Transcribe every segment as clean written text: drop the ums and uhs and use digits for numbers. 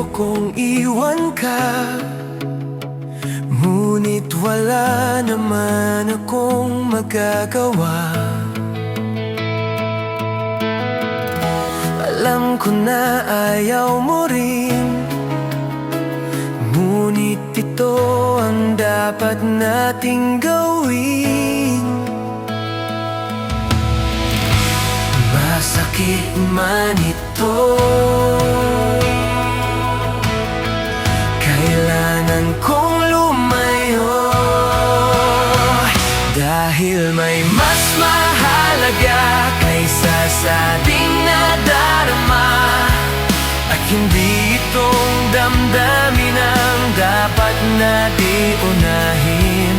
ayokong iwan ka, ngunit wala naman akong magagawa. Alam ko na ayaw mo rin, ngunit ito ang dapat nating gawin. Masakit man ito, kailangan kong lumayo, dahil may mas mahalaga kaysa sa ating nadarama. At hindi itong damdamin ang dapat nating unahin.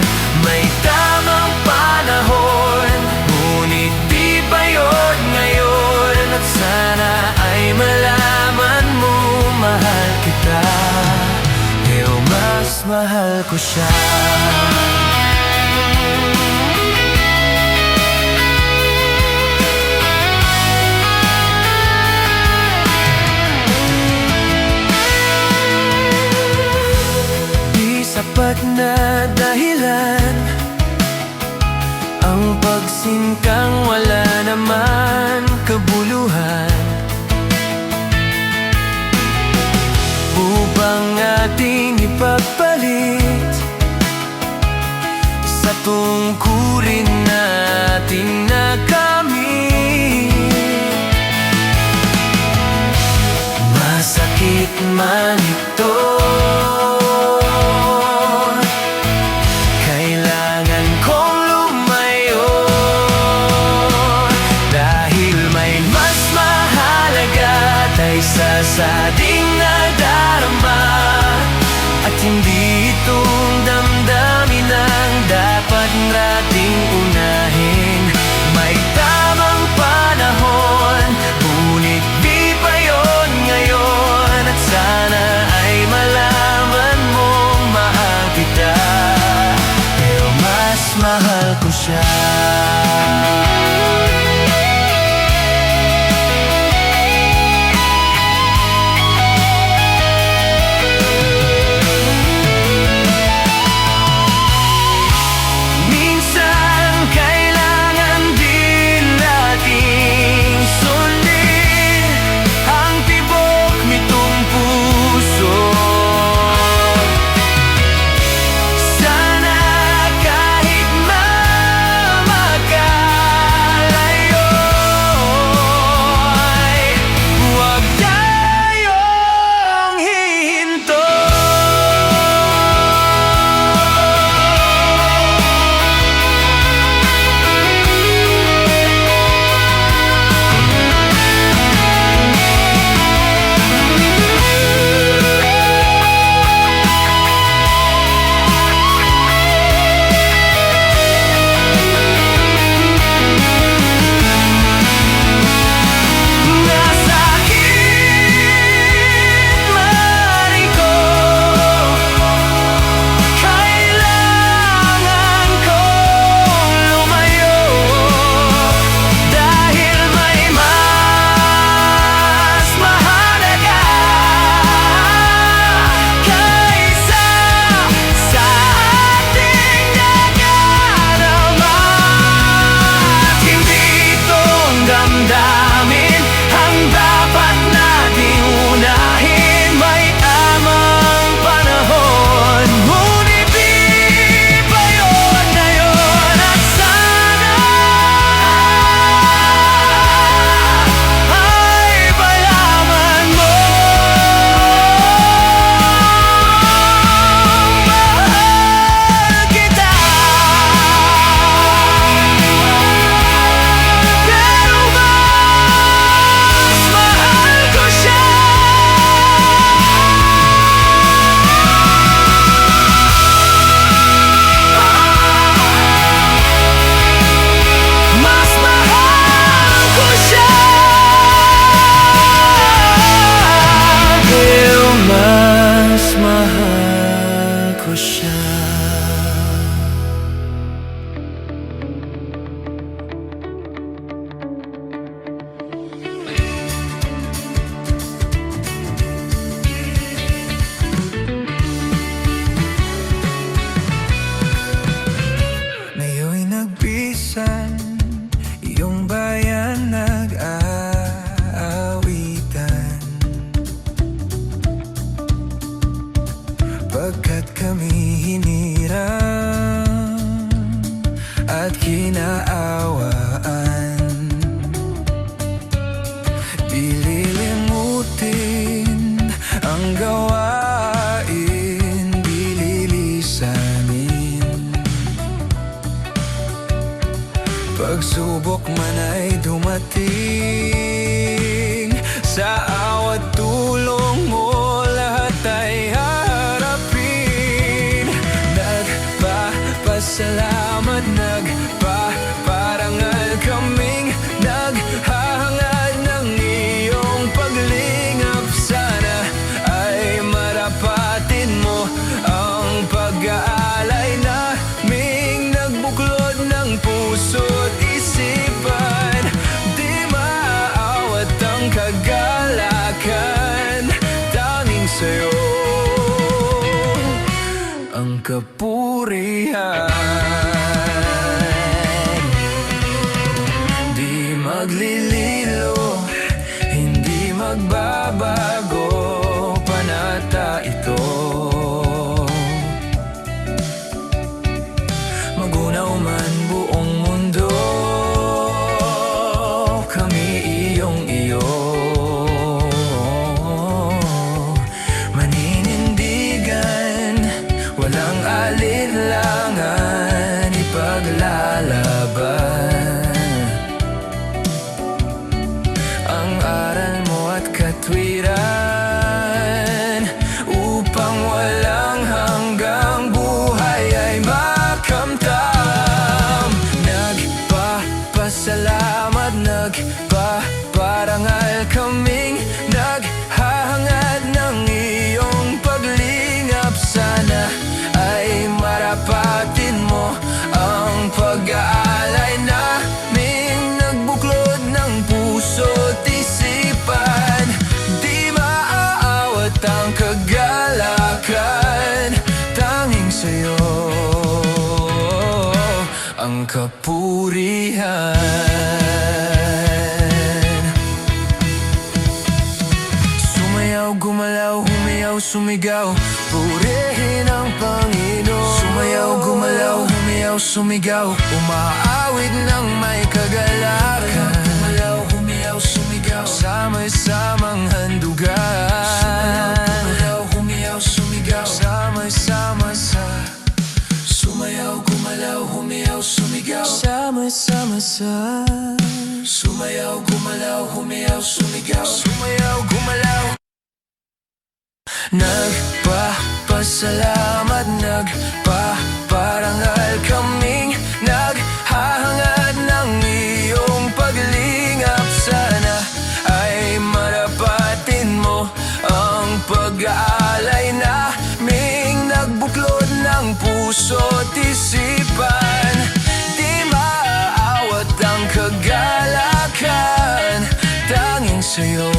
May tamang panahon, ngunit di ba yun ngayon? At sana ay malaman mo, mahal kita, pero mas mahal ko siya. Sapat na dahilan ang pagsingkang wala naman kabuluhan, upang ating ipagpalit sa tungkulin nating nakamit. Masakit man ito, sa ating nadarama. At hindi itong damdamin ang dapat nating unahin. May tamang panahon, ngunit di pa yun ngayon. At sana ay malaman mong mahal kita, pero mas mahal ko siya. lilimutin ang gawain, di lilisanin. Pagsubok man ay dumating, sa awat tulong mo lahat ay haharapin. Nagpapasalamat, nagpaparangal kaming naghahangad ng iyong paglingap. Sana ay marapatin mo ang pag-aalay naming nagbuklod ng puso't isipan. Di maaawat ang kagalakan, tanging sa'yo ang kapurihan. Di maglililo, hindi magbabago, panata ito. Magunaw man buong mundo, kami iyong-iyo. Maninindigan, walang alinlangan, ipaglalaban ang aral mo at katwiran, upang walang hanggang buhay ay makamtam. Nagpapasalamat, nagpaparangal kaming naghahangad ng iyong paglingap. Sana ay marapatin mo ang pag-aalay naming nagbuklod ng puso't isipan. Di maaawat ang kagalakan, tanging sa'yo ang kapurihan. Sumayaw, gumalaw, humiyaw, sumigaw, purihin ang Panginoon. Sumayaw, gumalaw, humiyaw, sumigaw, umaawit ng may kagalakan. Gumalaw, humiyaw, sumigaw, samay-samang handugan. Sumayaw, gumalaw, humiyaw, sumigaw, samay-sama sa sumayaw, gumalaw, humiyaw, sumigaw, sama-sama sa sumayaw, gumalaw, humiyaw, sumigaw, sumayaw, gumalaw. Nagpapasalamat, nagpaparangal kaming naghahangad ng iyong paglingap. Sana ay marapatin mo ang pag-aalay naming nagbuklod ng puso't isipan. Di maaawat ang kagalakan, tanging sa'yo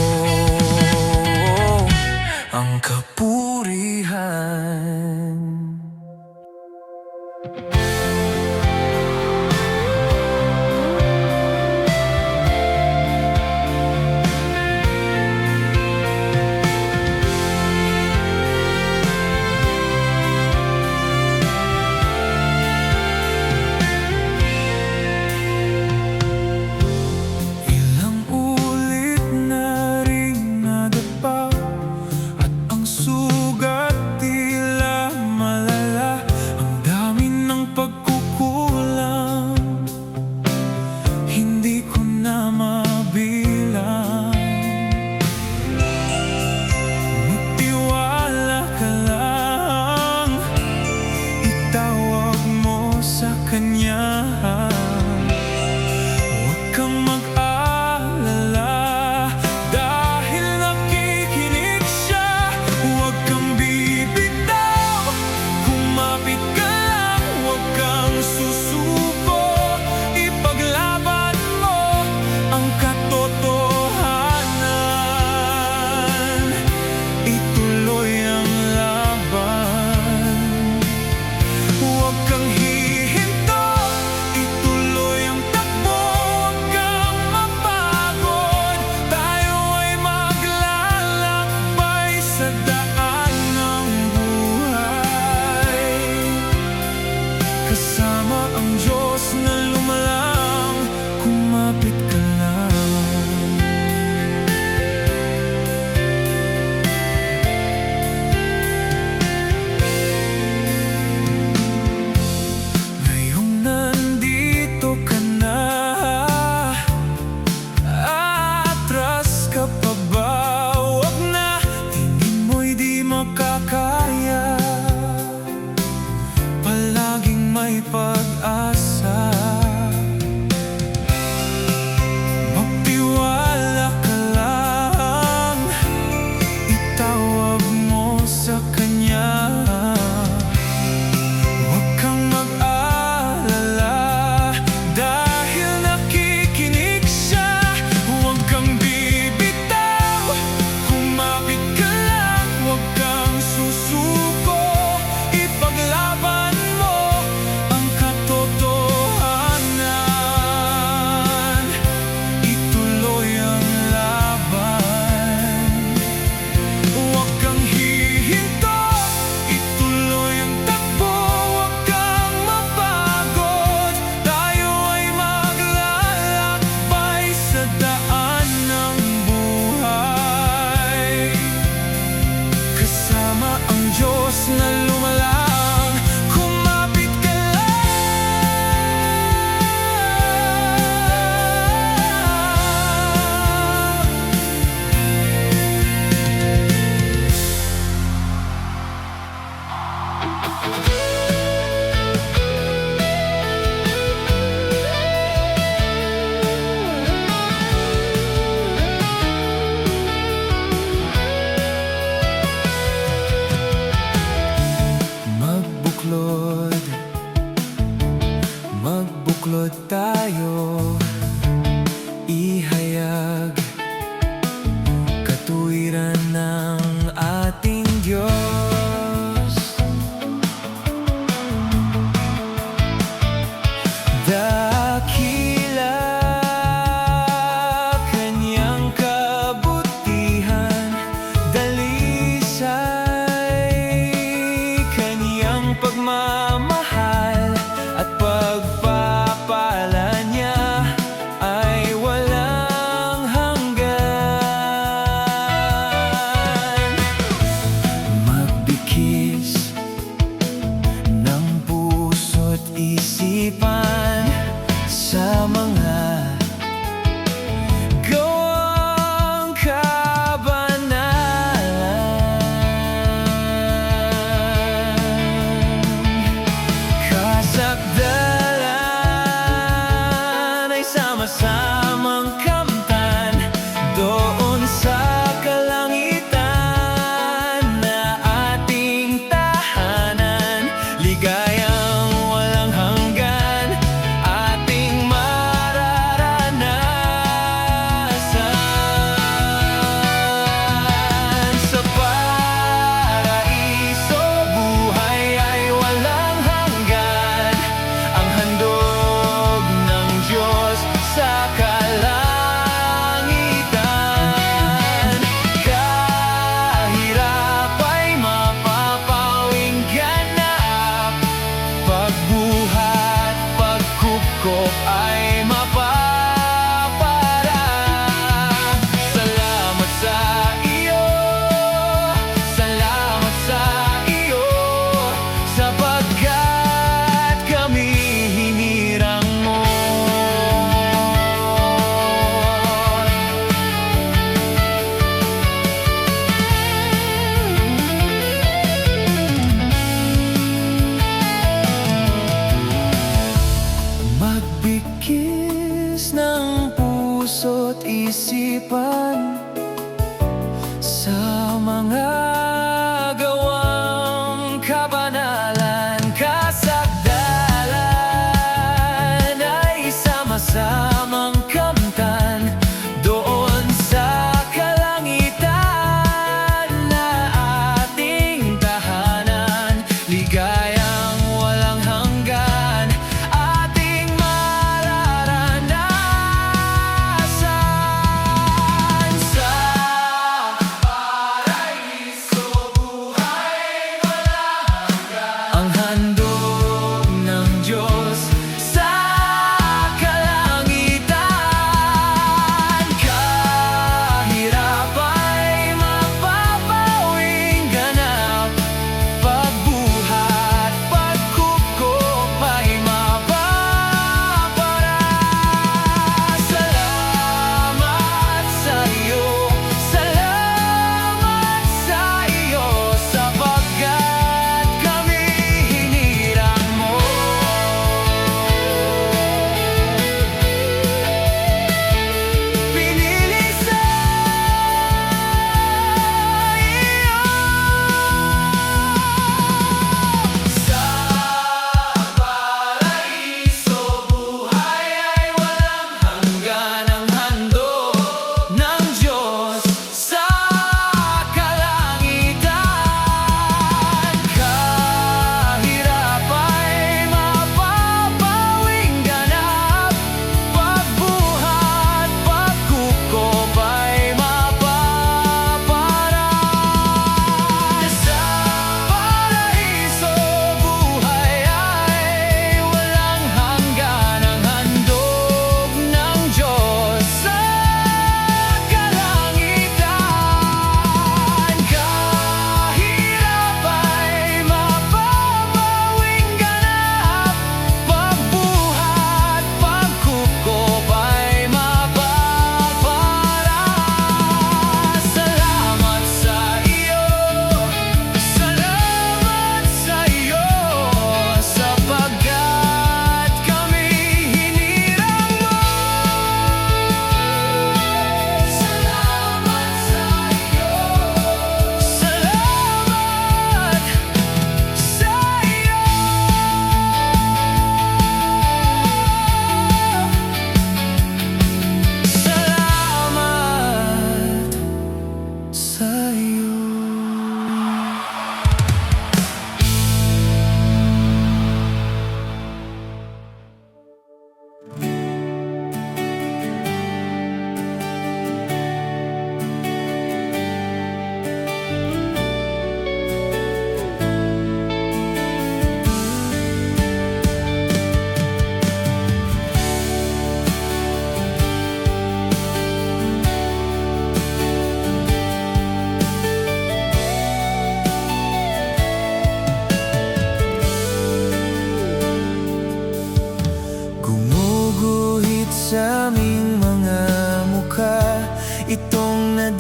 ang kapurihan. Ilang ulit na ring nadapa, at ang sugat tila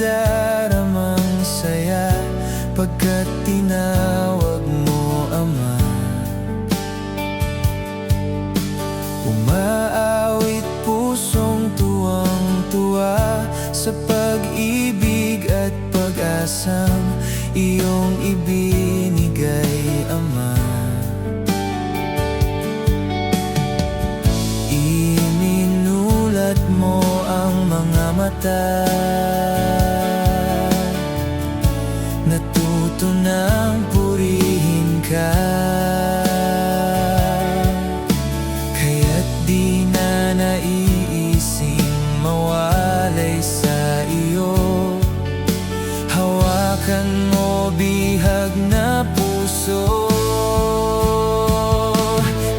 madaramang saya pagkat tinawag mo Ama. Umaawit pusong tuwang-tuwa sa pag-ibig at pag-asang iyong ibinigay, Ama. Iminulat mo ang mga mata, natuto nang purihin ka. Kaya't di na naiising mawalay sa iyo. Hawakan mo bihag na puso,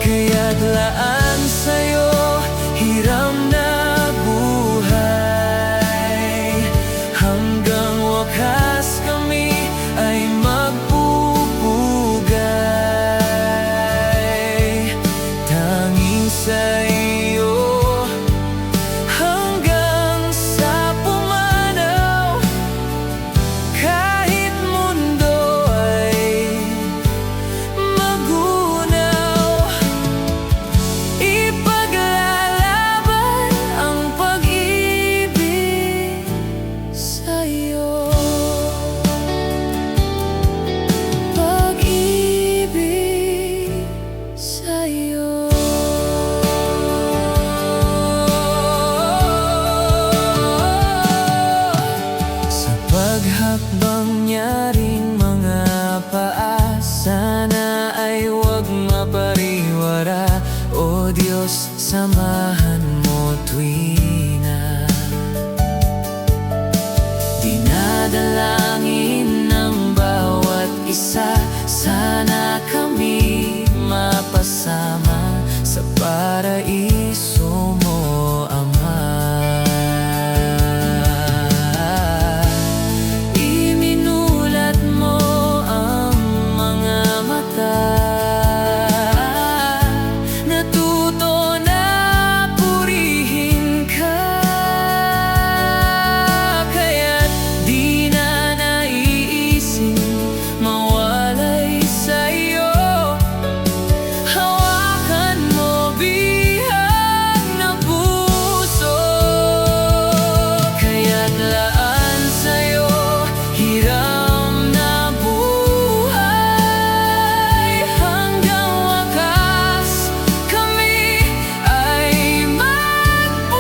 kaya't laan sa'yo hiram na buhay. Hanggang wakas kami ay magpupugay. Tanging sa iyo hanggang sa pumanaw, kahit mundo ay magunaw. Ipaglalaban ang pag-ibig sa'yo. Pag-ibig sa'yo. Sa paghakbang niya ring mga paa, sana ay huwag mapariwara. O Diyos, samahan mo tuwina. Dinadalangin ng bawat isa, sana kami mapasama sa paraiso mo, Ama. Iminulat mo ang mga mata, natuto na purihin ka. Kaya't di na naiising mawalay sa iyo. Hawakan mo bihag na puso, kaya't laan sa'yo hiram na buhay. Hanggang wakas kami ay magpupugay.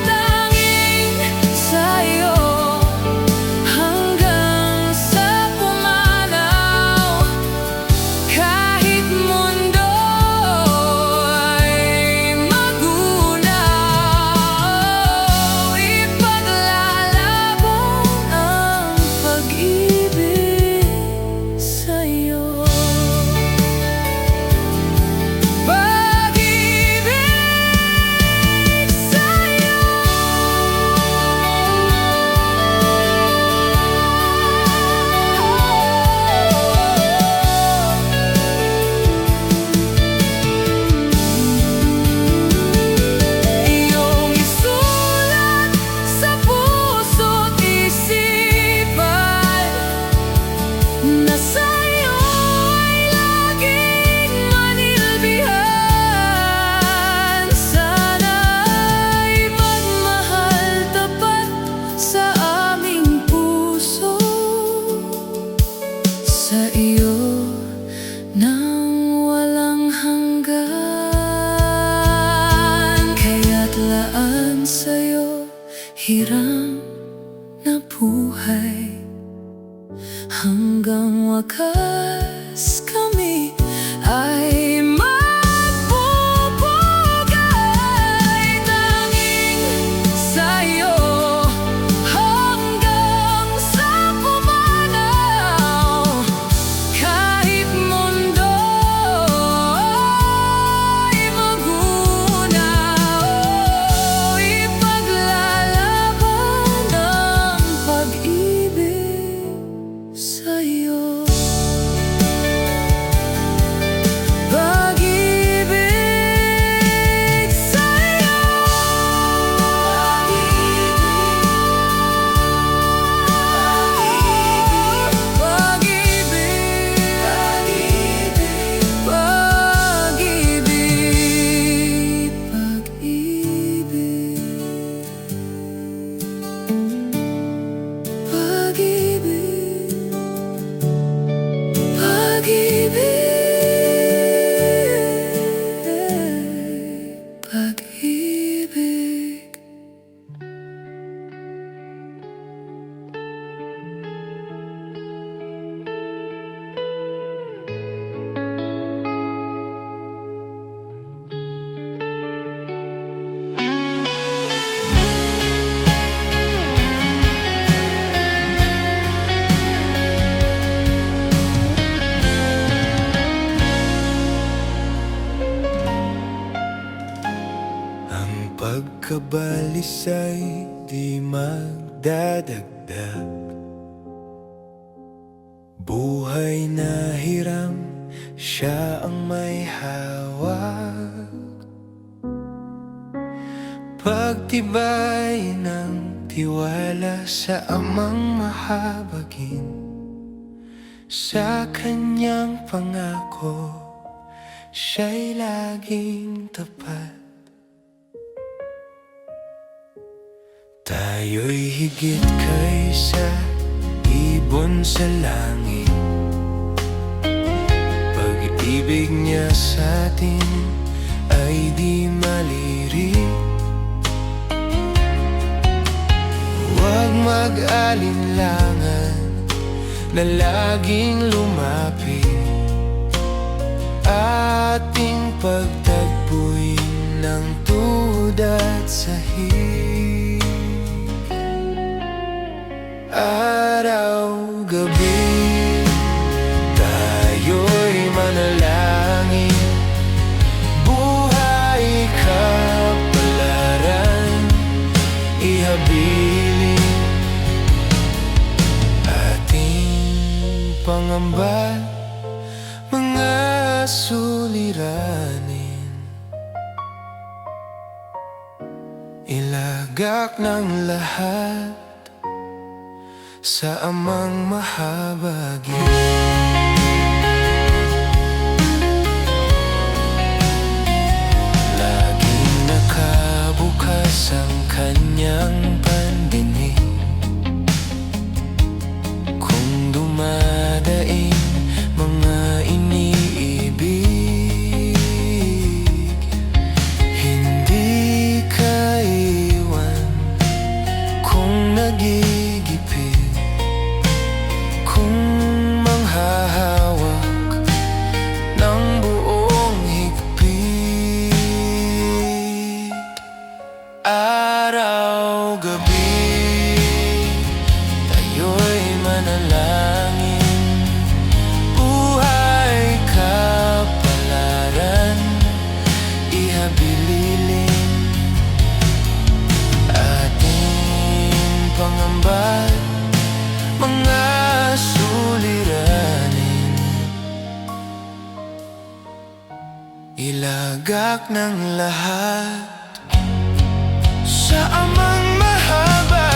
Tanging sa'yo hanggang sa pumanaw, kahit mundo ay magunaw. Ipaglalaban ang pag-ibig sa'yo. Pag-ibig sa'yo. Iyong isulat sa puso't isipan na sa'yo ay laging manilbihan. Sana'y magmahal tapat sa aming puso, sa iyo nang walang hanggan. Kaya't laan sa'yo hiram na buhay. Hanggang wakas kami ay magpupugay. Tanging sa'yo hanggang sa pumanaw, kahit mundo ay magunaw. Ipaglalaban ang pag-ibig sa'yo. isa'y di magdadagdag. Buhay na hiram, siya ang may hawak. Pagtibay ng tiwala sa amang mahabagin, sa kanyang pangako, siya'y laging tapat. Tayo'y higit kaysa ibon sa langit. Pag-ibig niya sa'tin ay di malirik. Huwag mag-alinlangan na laging lumapit. Ating pagtagpuin ng tudat sahig. Araw-gabi tayo'y manalangin. Buhay kapalaran, ihabilin ating pangamba, mga suliranin. Ilagak ng lahat sa amang mahabagin. Laging nakabukas ang kanyang pandinig. Kung dumadaing mga iniibig, hindi ka iwan. Kung nagigipit, kung manghahawak ng buong higpit. Araw-gabi tayo'y manalangin. Buhay kapalaran, ihabilin ating pangamba, mga suliranin. Ilagak ng lahat sa amang mahabagin.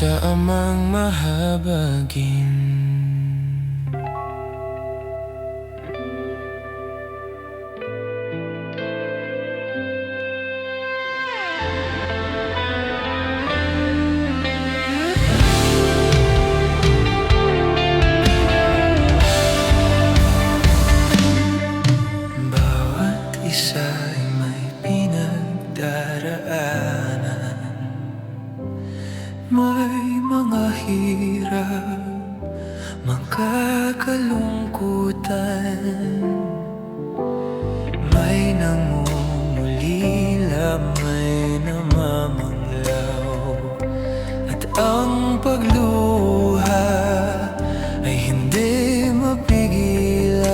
Sa amang mahabagin. Bawat isa'y may pinagdaraanan. May mga hirap, magkakalungkutan. May nangungulila, may namamanglaw. At ang pagluha ay hindi mapigilan.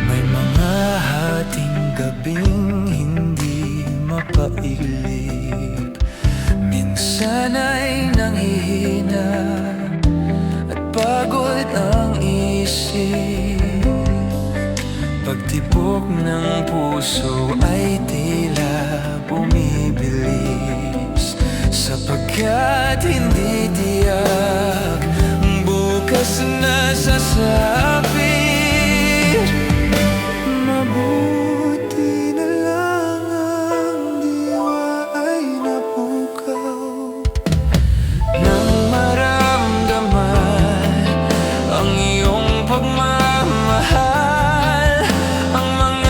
May mga hating gabing hindi mapaiglip. Minsan ay nanghihina at pagod ang isip. Pagtibok ng puso ay tila bumibilis, sapagkat hindi tiyak ang bukas na sasapit. Mabuti na lang ang diwa ay napukaw nang maramdaman ang iyong pagmamahal. Ang mga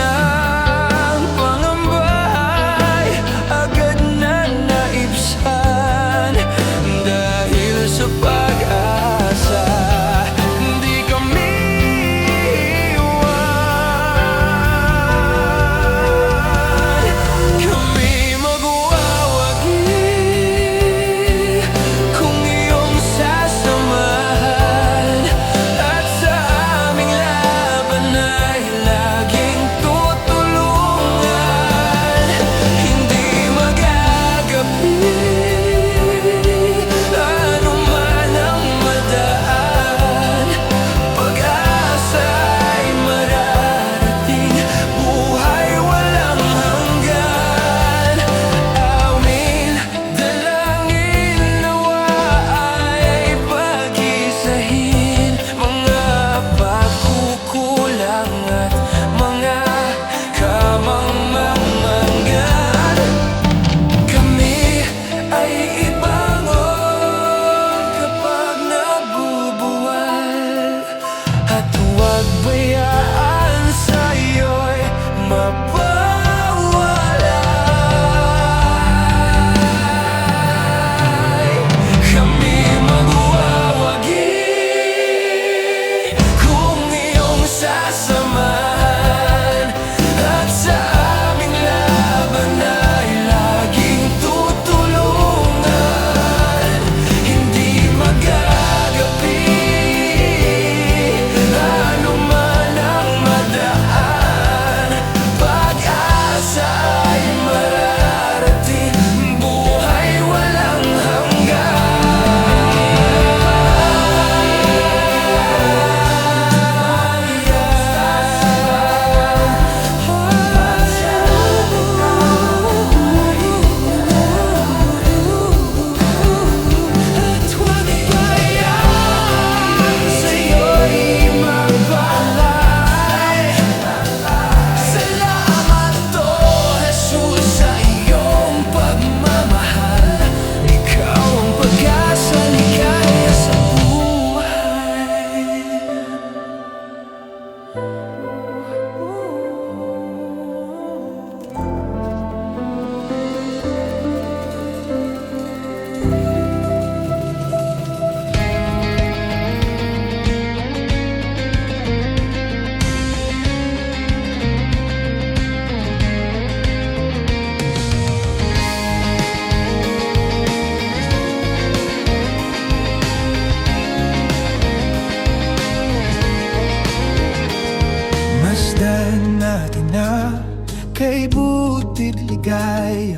butid ligaya,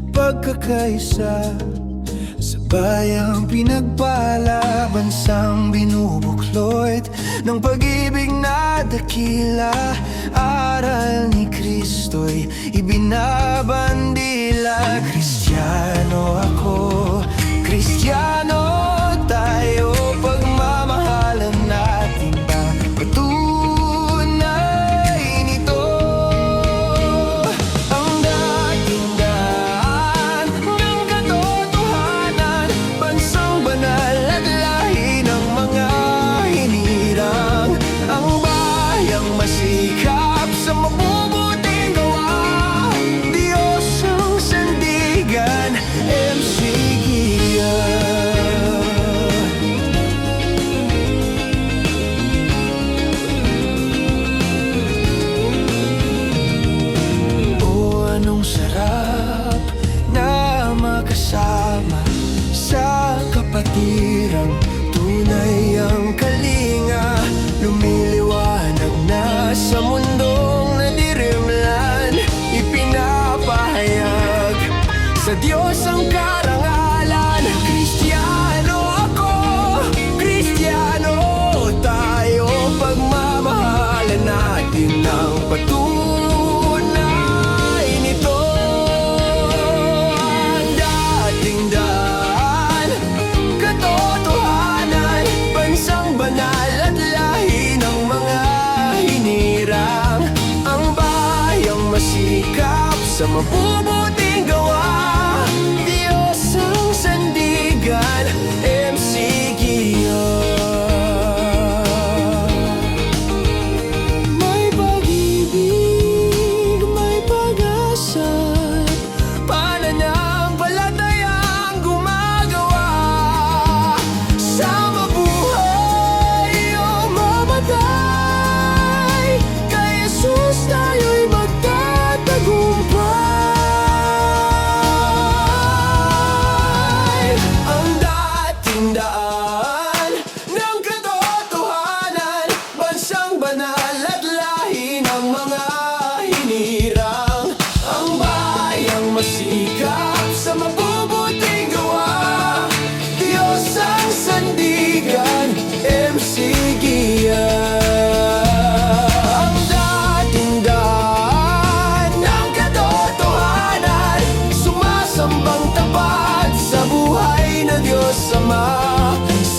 pagkakaisa sa bayang pinagpala, bansang binubuklo't ng pag-ibig na dakila. Aral ni Kristo'y ibinabandila. Kristiyano ako, Kristiyano tayo, pagmamahalan natin ba patunay nito? Ang dating daan ng katotohanan, bansang banal at lahi ng mga hinirang, ang bayang masikap sa mabubuting gawa. Diyos ang sandigan, MC Gia. Anong sarap na makasama sa kapatirang tunay ang kalinga. Lumiliwanag na sa mundong nadirimlan, ipinapahayag sa Diyos ang karangalan. Kristiyano ako, Kristiyano tayo, pagmamahalan natin ang patunay. Sa mabubuting gawa, Diyos ang sandigan, MC Gia. May pag-ibig, may pag-asa, pananampalatayang gumagawa. Sa mabuhay o mamatay, kay Jesus tayo'y magtatagumpay. Daan ng katotohanan, bansang banal at lahi ng mga hinirang, ang bayang masikap sa mabubuting gawa. Diyos ang sandigan, MC Gia. Ang dating daan ng katotohanan, sumasambang tapat sa buhay na Diyos Ama.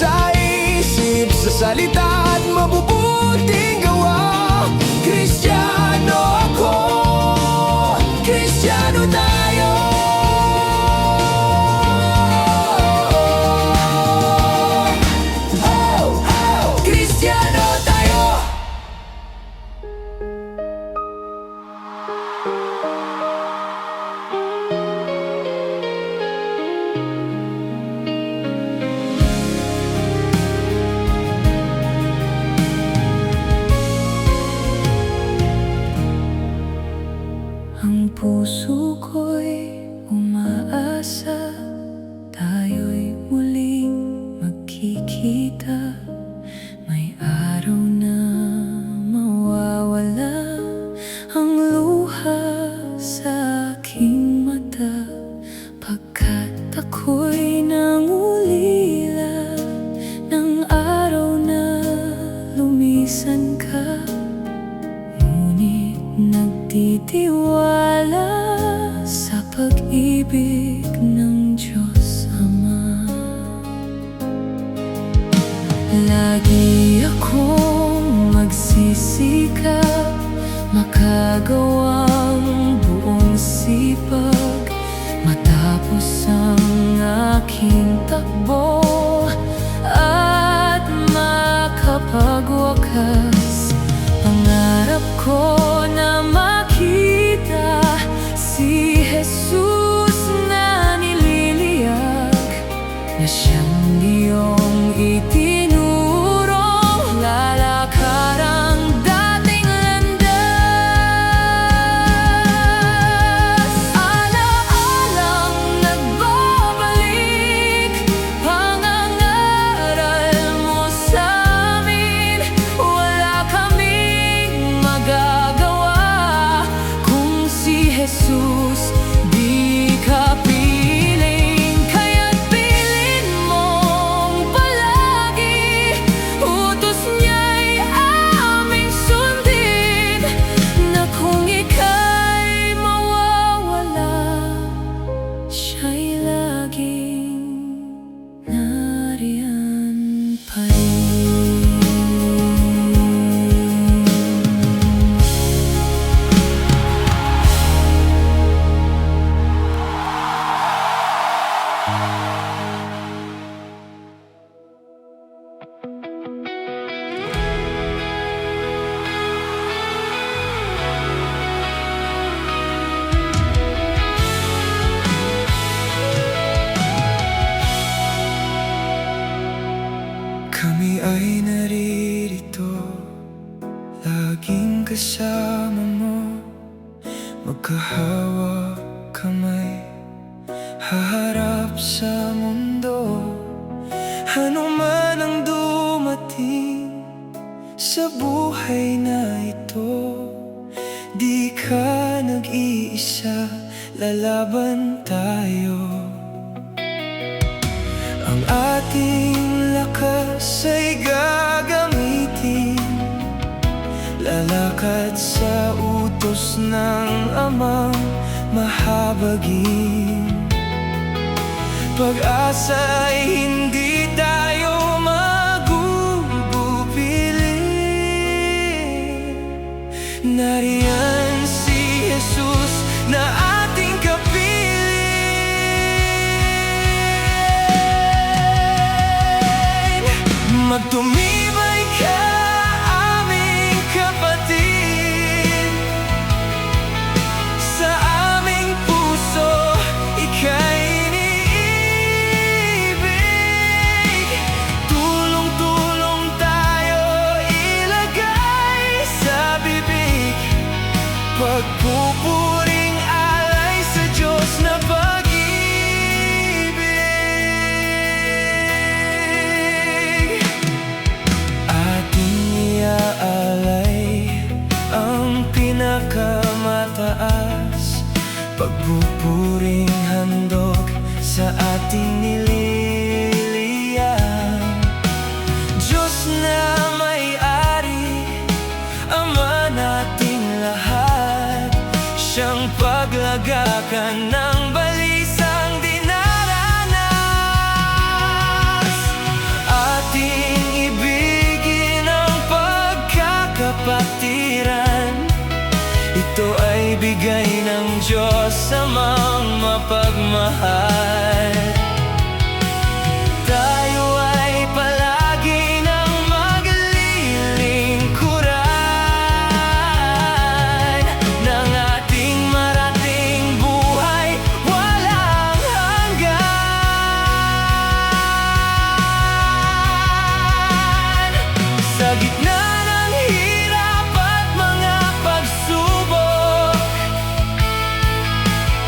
Sa isip, sa salita at mabubuting gawa, Kristiyano ako, Kristiyano tayo. Kristiyano tayo. Ang puso ko'y umaasa, tayo'y muling magkikita. May araw na mawawala ang luha sa aking mata, pagkat ako'y nangulila ng araw na lumisan ka. Ngunit nagtitiwala sa pag-ibig ng Diyos Ama. Lagi akong magsisikap, makagawang buong sipag, matapos ang aking takbo at makapagwakas. Pangarap ko na makita si Jesus na nililiyak, na siyang iyong itinuro, lalakad ang dating landas. Jesus, di ka piling, kaya't pilin mong palagi. Utos niya'y aming sundin, na kung ika'y mawawala, siya'y laging nariyan pa rin. Kami ay naririto, laging kasama mo, magkahawak kamay, haharap sa mundo. Ano man ang dumating sa buhay na ito, di ka nag-iisa, lalaban tayo. Ang ating lakas ay gagamitin, lalakad sa utos ng Amang mahabagin. Pag-asa ay hindi tayo magugupiling. Nariyan si Jesus na ating kapiling. Magtumibay ka, aming kapatid, sa aming puso ika'y iniibig. Tulong-tulong tayo ilagay sa bibig, pagpupuring alay sa Diyos na pag-ibig. Ating iaalay ang pinakamataas, pagpupuring handog sa ating nililiyan. Diyos na may-ari, Ama nating lahat, siyang paglagakan ng balisang dinaranas. Ating ibigin ang pagkakapatiran, ito ay bigay ng Diyos Amang mapagmahal. Tayo ay palagi nang maglilingkuran ng ating marating buhay walang hanggan. Sa gitna ng hirap at mga pagsubok,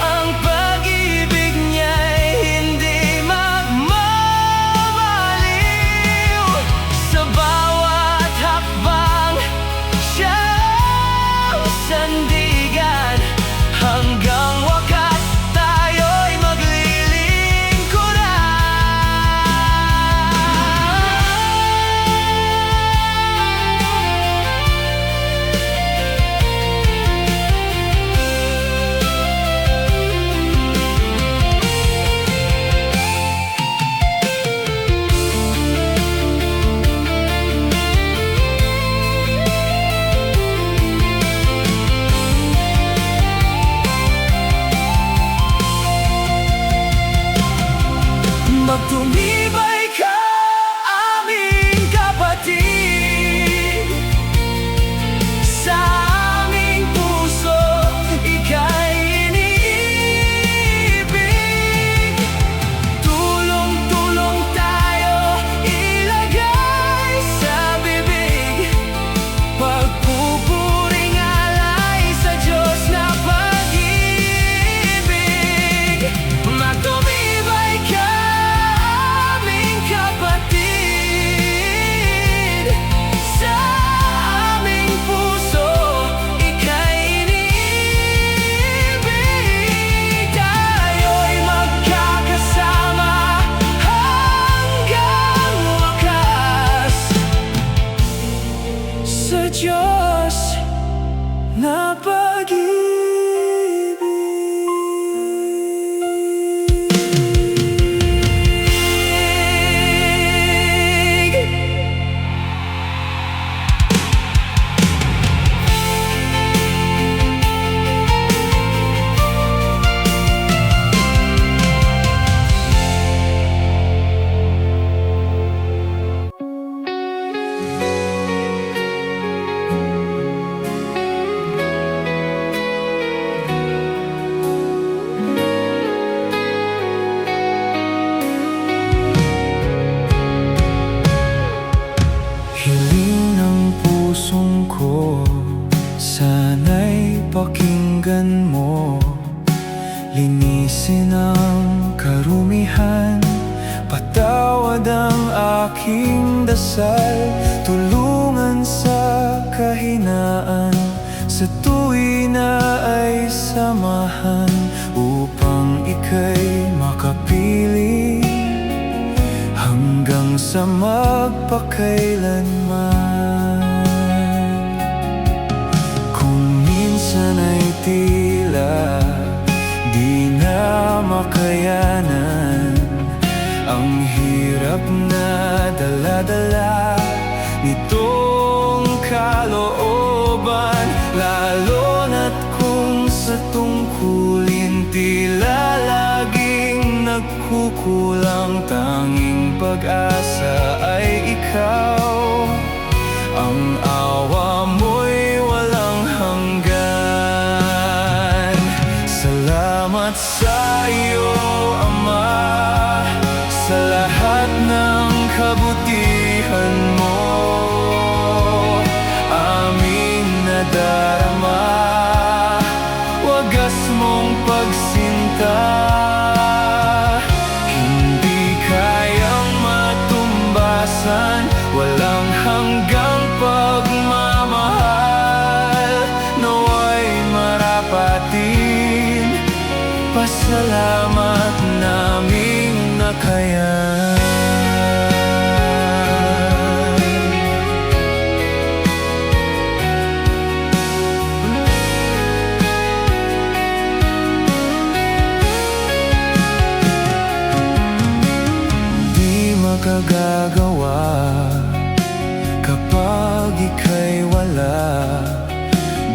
ang pag-ibig niya'y linisin ang karumihan, patawad ang aking dasal, tulungan sa kahinaan, sa tuwina ay samahan, upang ika'y makapili hanggang sa magpakailanman. Kung minsan ay tila di na makayanan ang hirap na dala-dala nitong kalooban, lalo na't kung sa tungkulin tila laging nagkukulang, tanging pag-asa ay ikaw, ang awa mo'y walang hanggan. Salamat sa iyo, Ama, sa lahat ng kabutihan mo, aming nadarama, wagas mong pagsinta, hindi kayang matumbasan, walang hanggang pagmamahal, nawa'y marapatin, pasalamat naming nakayan. Di makagagawa kapag ika'y wala,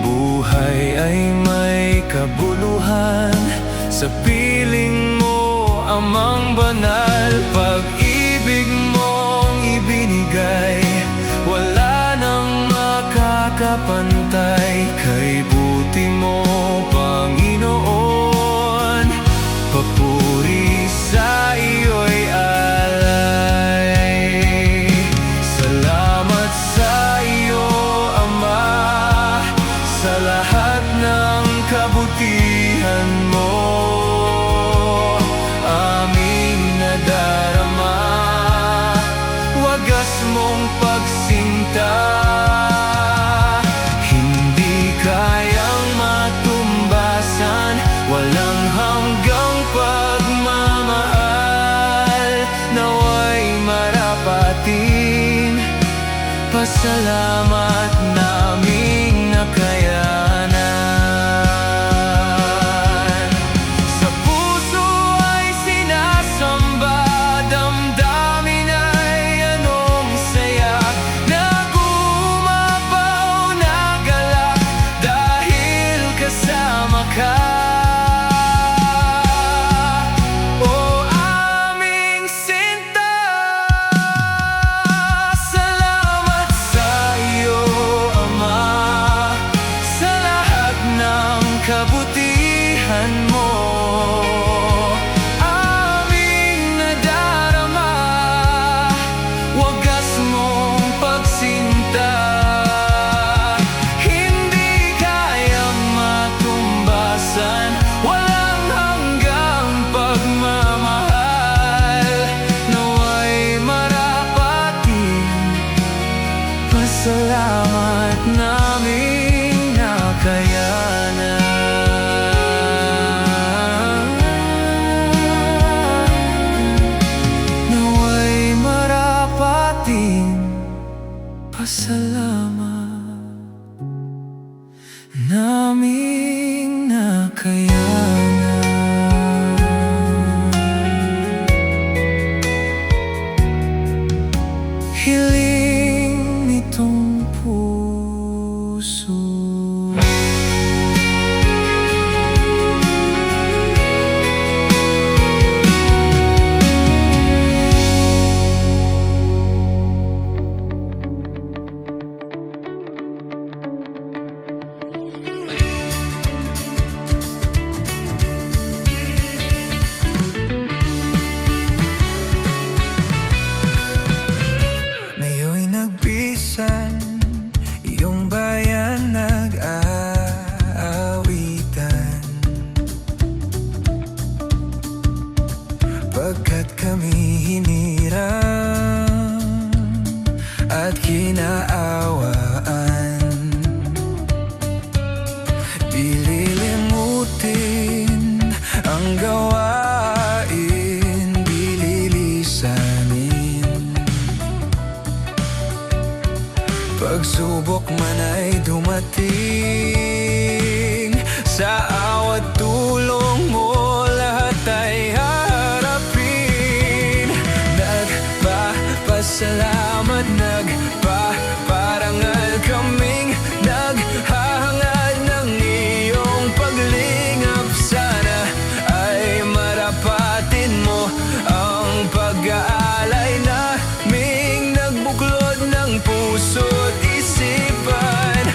buhay ay may kabuluhan, sa piling mo Amang banal, pag-ibig mong ibinigay, wala nang makakapantay, kay buti mo Panginoon, papuri sa iyo'y alay. Salamat sa iyo, Ama, sa lahat ng kabutihan mo, aming nadarama, wagas mong pagsinta, hindi kayang matumbasan, walang hanggang pagmamahal, nawa'y marapatin, pasalamat naming nakayanan. Sa puso ay sinasamba, damdamin ay anong saya, nagumapaw na galak dahil kasama ka. O aming sinta, salamat sa iyo, Pagkat kami hinirang at kinaawaan, di lilimutin ang gawain, di lilisanin. Pagsubok man ay dumating, sa awat tulong mo lahat ay haharapin. Nagpapasalamat, nagpaparangal kaming naghahangad ng iyong paglingap. Sana ay marapatin mo ang pag-aalay naming nagbuklod ng puso't isipan.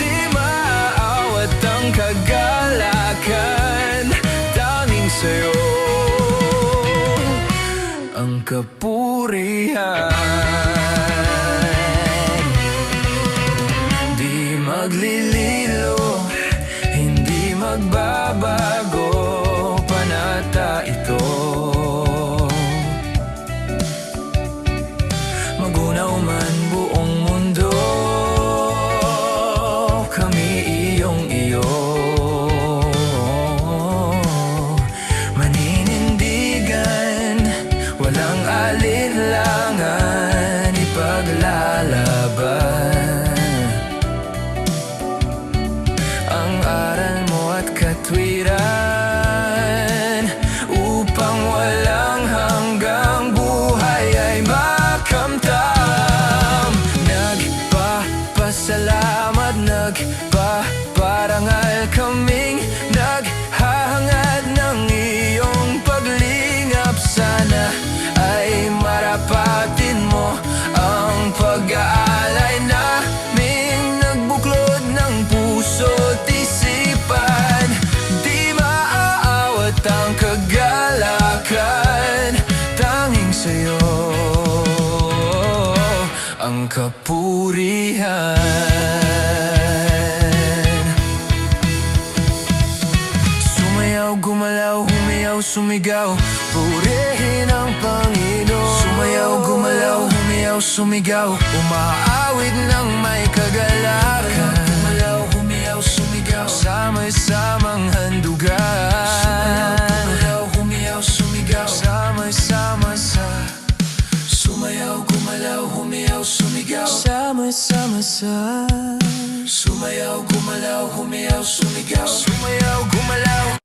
Di maaawat ang kagalakan, tanging sa'yo ang kapurihan. Di maglililo, hindi magbabago, panata ito. Magunaw man buong mundo, kami iyong-iyo. Maninindigan, walang alinlangan, ipaglalaban ang aral mo at katwiran, upang walang hanggang buhay ay makamtam. Nagpapasalamat, nagpaparangal kaming naghahangad ng iyong paglingap. Sana ay marapatin mo ang pag-aalay naming nagbuklod ng puso't isipan. Di maaawat ang kagalakan, tanging sa'yo ang kapurihan. Sumayaw, gumalaw, humiyaw, sumigaw, purihin ang Panginoon. Sumayaw, gumalaw, humiyaw, sumigaw, umaawit ng may kagalakan. Gumalaw, humiyaw, sumigaw, samay-samang handugan. Sumayaw, gumalaw, humiyaw, sumigaw, samay-sama sa sumayaw, gumalaw, humiyaw, sumigaw, sama-sama sa sumayaw, gumalaw, humiyaw, sumigaw, sumayaw, gumalaw.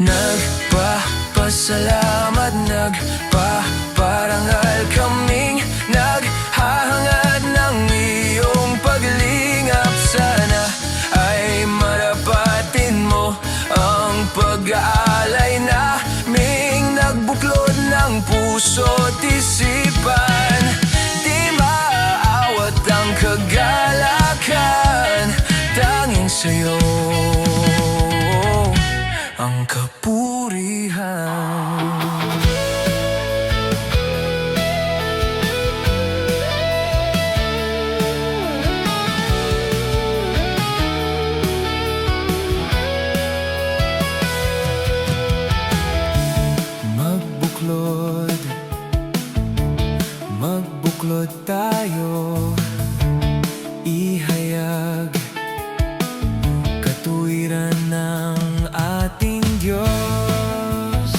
Nagpapasalamat, nagpaparangal kaming naghahangad ng iyong paglingap. Sana ay marapatin mo ang pag-aalay naming nagbuklod ng puso't isipan. Di maaawat ang kagalakan, tanging sa'yo ang kapurihan. Magbuklod, magbuklod tayo, ihayag katuwiran ng ating Diyos.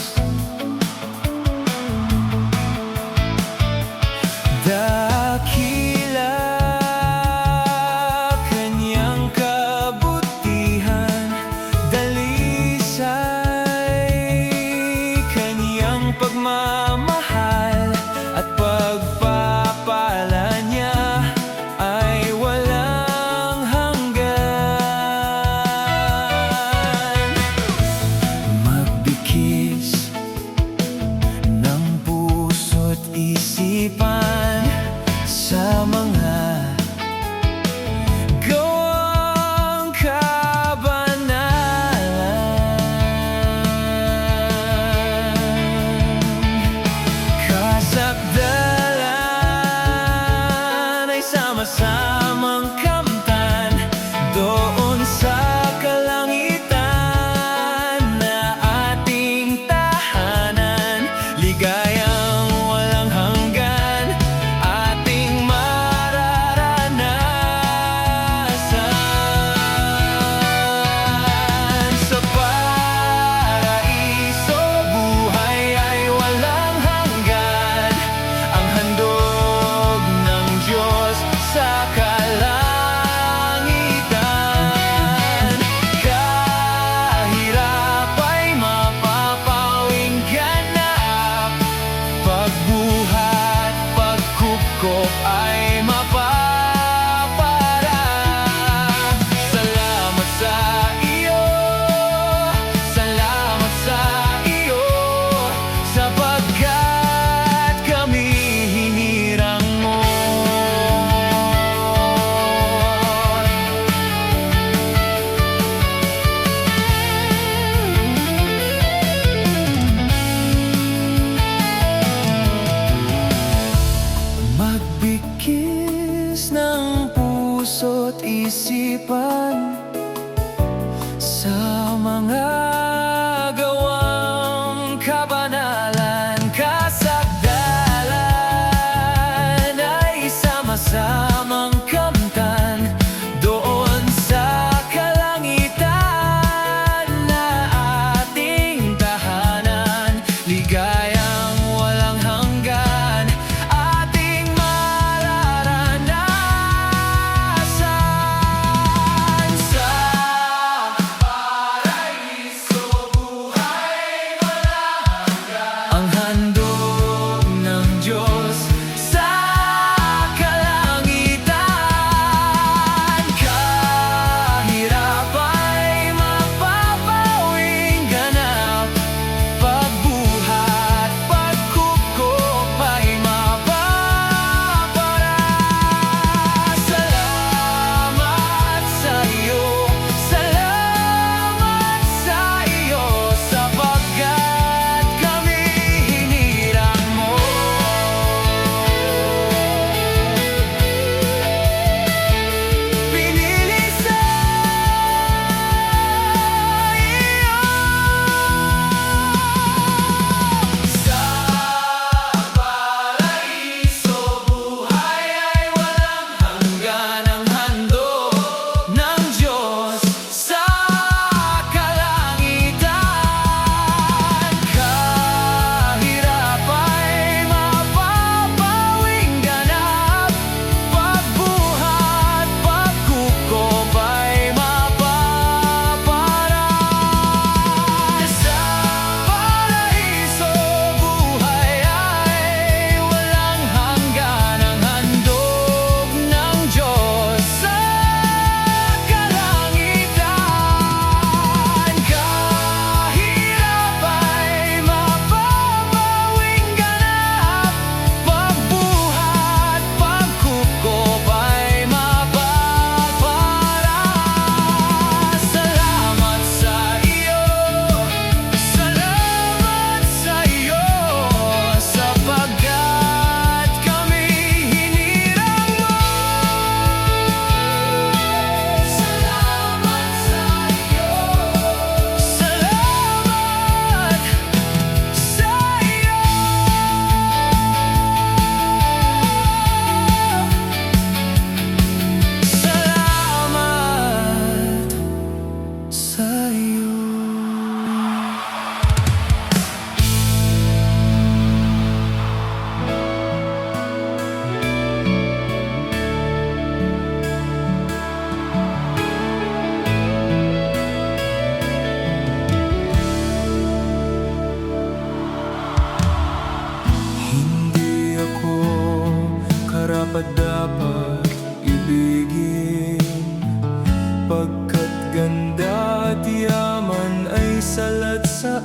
sulat sa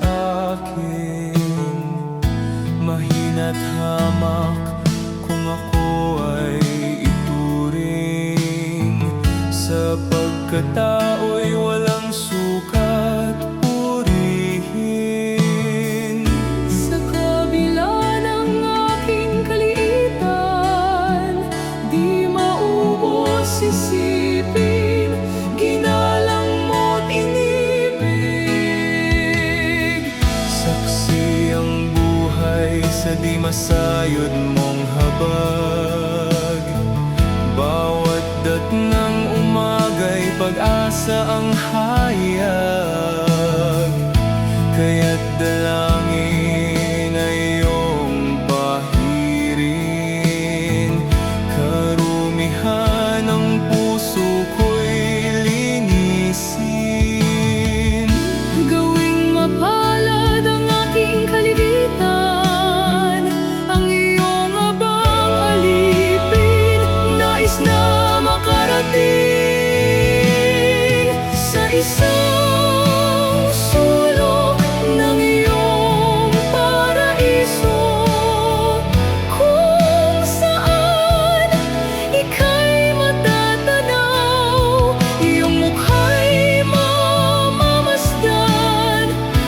akin, mahina't hamak kung ako ay ituring. Sa pagkatao'y walang sukat purihin. Sa kabila ng aking kaliitan, di maubos isipin, ginalang mo't inibig. Saksi ang buhay sa di masayod mong habag. Bawat datnang umagay pag-asa ang hayag. Kaya't dalangin ay iyong pahirin. Karumihan ng puso ko'y linisin. Gawing mapalad ang aking kaligitan, ang iyong abang alipin, nais na makarating sa isang sulok ng iyong paraiso, kung saan ika'y matatanaw, iyong mukha'y mamamasdan,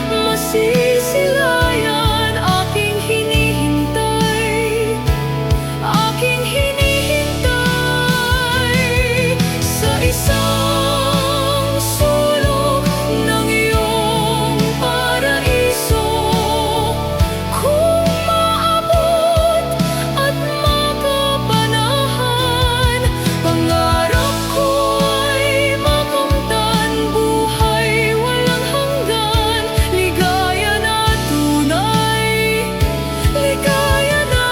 masisilayan. Aking hinihintay, aking hinihintay sa isang sulok ng iyong paraiso, kung maabot at makapanahan. Pangarap ko ay makamtan, buhay walang hanggan, ligaya na tunay, ligaya na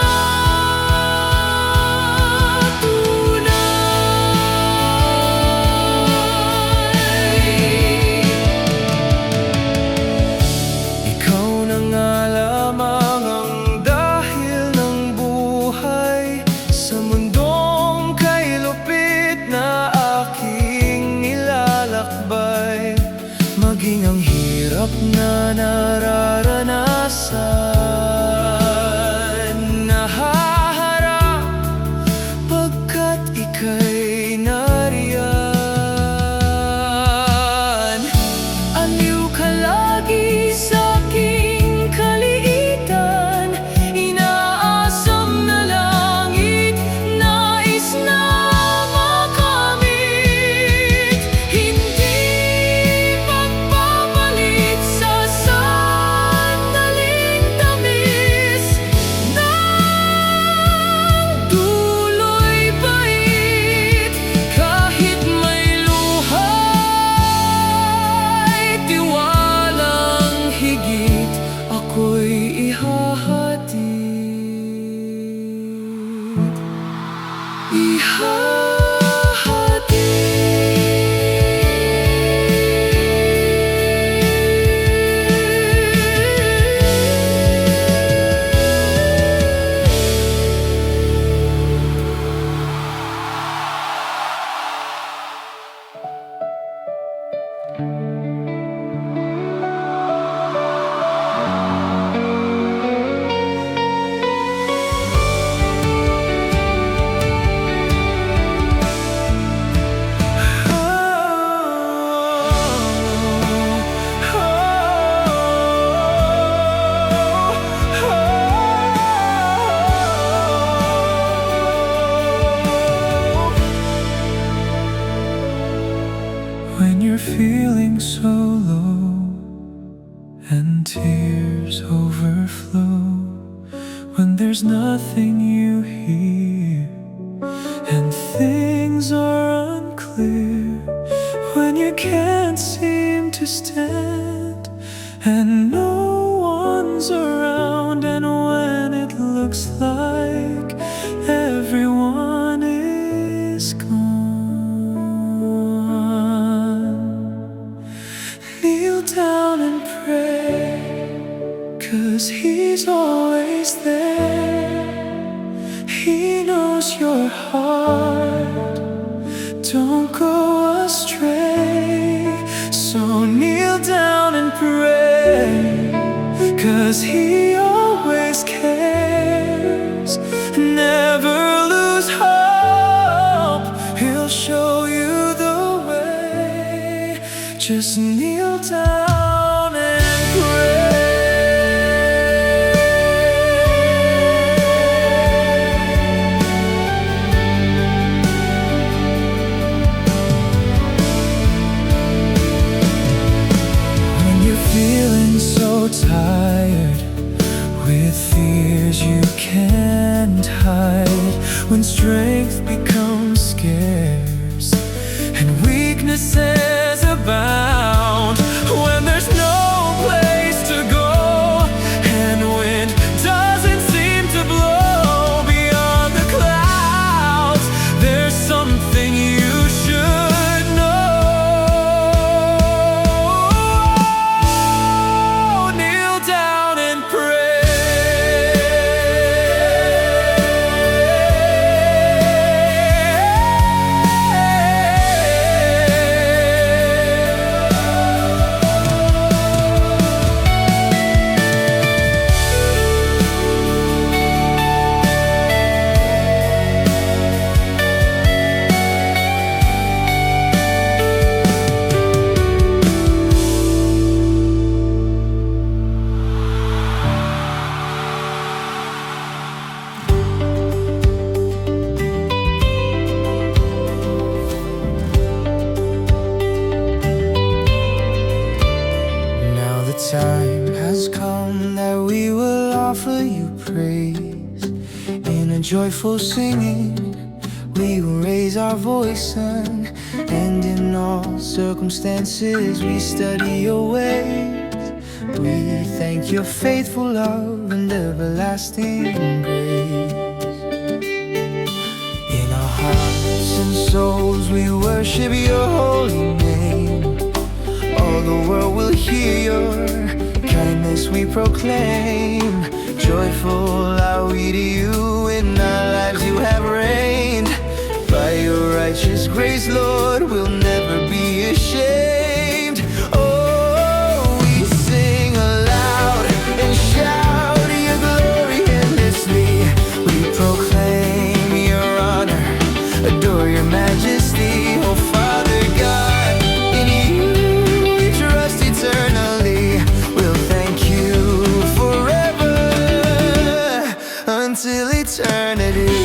tunay. Ikaw na nga lamang ang dahil ng buhay sa mundong kay lupit na aking nilalakbay. Maging ang hirap na nararanasan, nahaharap pagkat ika'y nariyan. Aliw ka lagi sa aking kaliitan, inaasam na langit, nais na makamit. Hindi magpapalit sa sandaling tamis ng duloy bait. Kahit may luha'y tiwalang higit, ako'y When you're feeling so low and tears overflow, when there's nothing you hear and things are unclear, when you can't seem to stand and no one's around, and when it looks like everyone is gone, kneel down and pray, 'cause He's always there. He knows your heart, don't go astray. So kneel down and pray. 'cause He always cares. Never lose hope, He'll show you the way. Just kneel down and pray. When you're feeling so tired, with fears you can't hide, when strength becomes scarce and weaknesses abound, when there's no place to go and wind doesn't seem to blow beyond the clouds, there's something you should know. Kneel down and pray. Now the time has come that we will offer you praise. In a joyful singing, we will raise our voice, son. And in all circumstances, we study your ways. We thank your faithful love and everlasting grace. In our hearts and souls, we worship your holy name. All the world will hear your kindness we proclaim. Joyful are we to you, in our lives you have reigned. By your righteous grace, Lord, we'll never be ashamed. Oh, we sing aloud and shout your glory endlessly. We proclaim your honor, adore your majesty. Oh, Father God, in you we trust eternally. We'll thank you forever until eternity.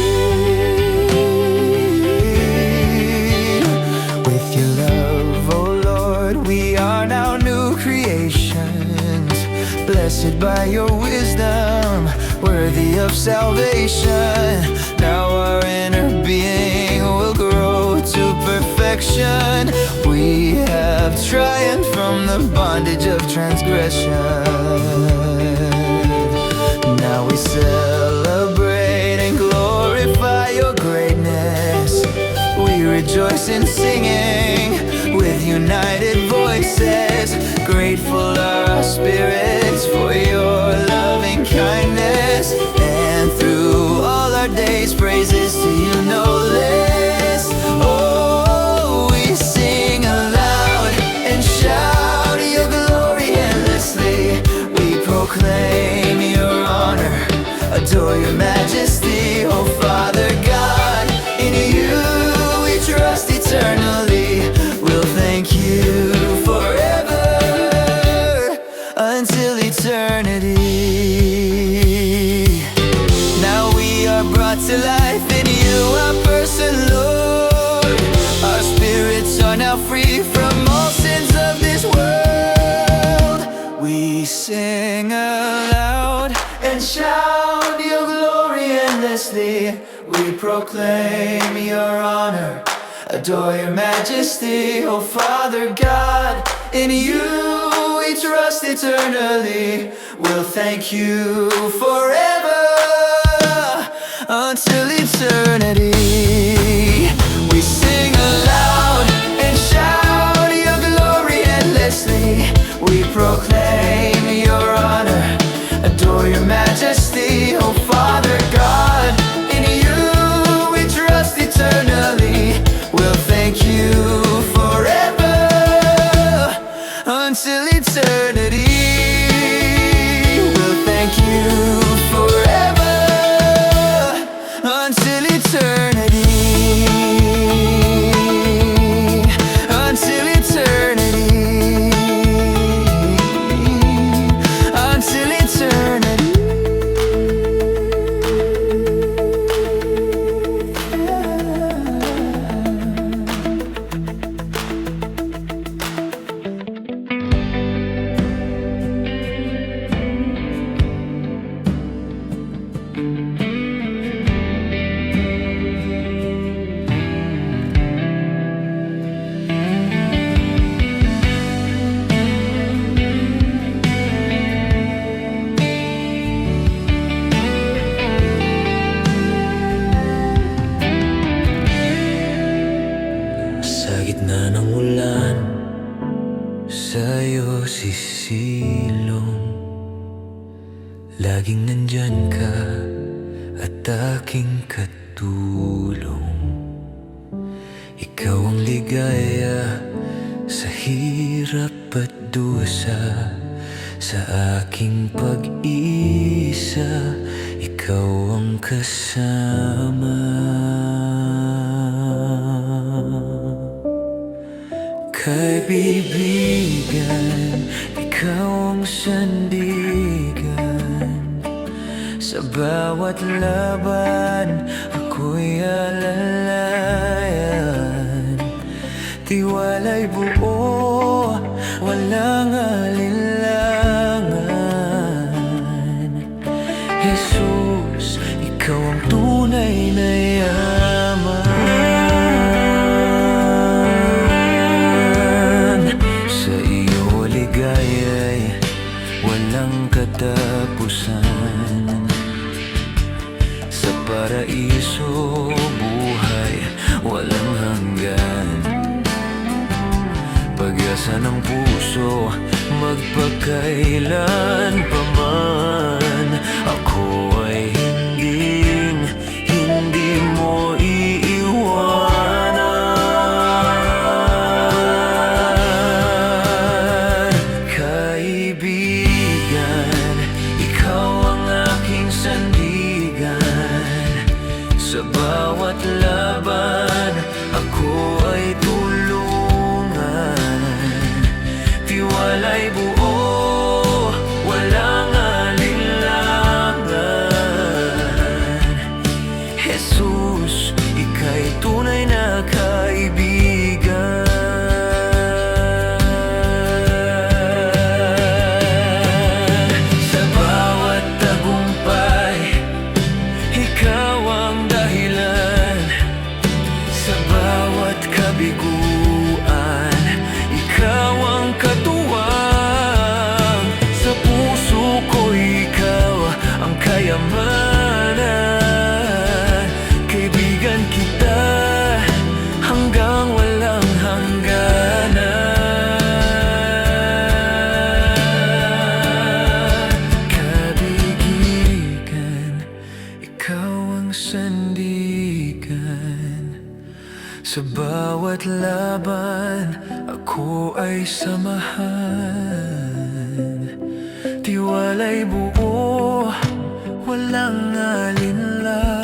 With your love, oh Lord, we are now new creations, blessed by your wisdom, worthy of salvation. Now our inner being will grow to perfection. We have triumphed from the bondage of transgression. Now we celebrate and glorify your greatness. We rejoice in singing with united voices. Grateful are our spirits for your loving kindness. And through all our days, praises to you no less. Oh, we sing aloud and shout your glory endlessly. We proclaim your honor, adore your majesty. Oh, Father God, in you we trust eternally. We'll thank you forever until eternity. Now we are brought to life in you, our person, Lord. Our spirits are now free from all sins of this world. We sing aloud and shout your glory endlessly. We proclaim your honor, adore your majesty. Oh, Father God, in you we trust eternally. We'll thank you forever until eternity. We sing aloud and shout your glory endlessly. We proclaim your honor, adore your majesty. Oh, Father God, in you we trust eternally. We'll thank you forever until eternity. We'll Laging nandyan ka at aking katulong. Ikaw ang ligaya sa hirap at dusa. Sa aking pag-isa, ikaw ang kasama. Kaibigan, ikaw ang sandigan. Sa bawat laban, ako'y alalayan. Tiwala'y buo, walang alinlangan. Jesus, ikaw ang tunay na yaman. Sa iyo ligaya'y walang katapusan. Sa paraiso, buhay walang hanggan. Pag-asa ng puso, magpakailan pa man. Ako ay hindi mo iiwanan. Kaibigan, ikaw ang aking sandigan. Sa bawat laban, ako ay tiwala'y buo, walang alinlangan. Jesus, ika'y tunay na kaibigan. Sa bawat tagumpay, ikaw ang dahilan. Sa bawat kabiguan, ikaw ang katuwang. Sa puso ko ikaw ang kayamanan. Kaibigan kita hanggang walang hangganan. Kaibigan, ikaw ang sandigan. Sa bawat laban, ako ay samahan. Tiwala'y buo, walang alinlangan.